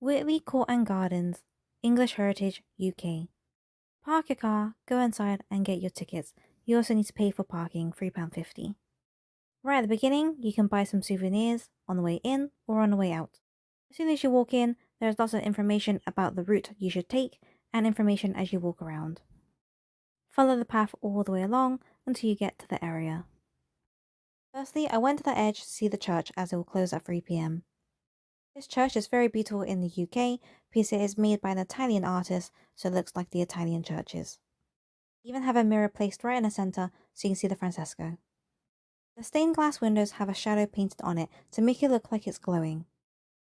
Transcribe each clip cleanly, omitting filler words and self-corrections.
Witley Court and Gardens, English Heritage, UK. Park your car, go inside and get your tickets. You also need to pay for parking, £3.50. Right at the beginning, you can buy some souvenirs on the way in or on the way out. As soon as you walk in, there's lots of information about the route you should take and information as you walk around. Follow the path all the way along until you get to the area. Firstly, I went to the edge to see the church as it will close at 3 p.m. This church is very beautiful in the UK because it is made by an Italian artist, so it looks like the Italian churches. You even have a mirror placed right in the centre so you can see the fresco. The stained glass windows have a shadow painted on it to make it look like it's glowing.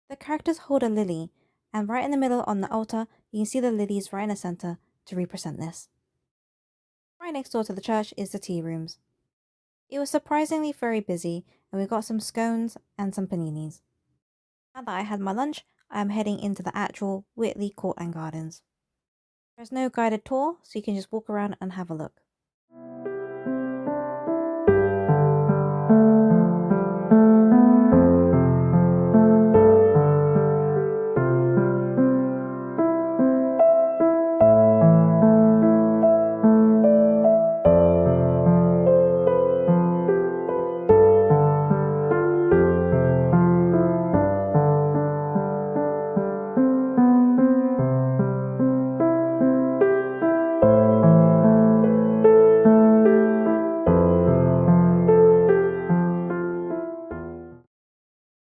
The characters hold a lily, and right in the middle on the altar you can see the lilies right in the centre to represent this. Right next door to the church is the tea rooms. It was surprisingly very busy, and we got some scones and some paninis. Now that I had my lunch, I am heading into the actual Witley Court and Gardens. There's no guided tour, so you can just walk around and have a look.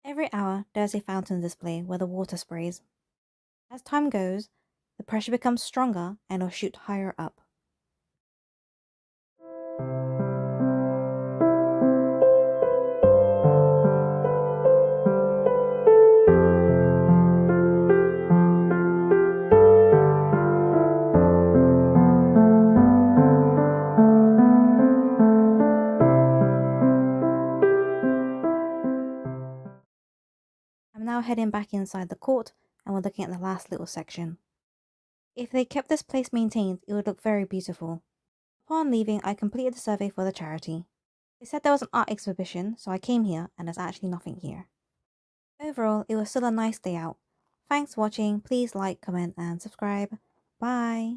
Every hour, there's a fountain display where the water sprays. As time goes, the pressure becomes stronger and will shoot higher up. I'm now heading back inside the court and we're looking at the last little section. If they kept this place maintained, it would look very beautiful. Upon leaving, I completed the survey for the charity. They said there was an art exhibition, so I came here and there's actually nothing here. Overall, it was still a nice day out. Thanks for watching, please like, comment and subscribe. Bye!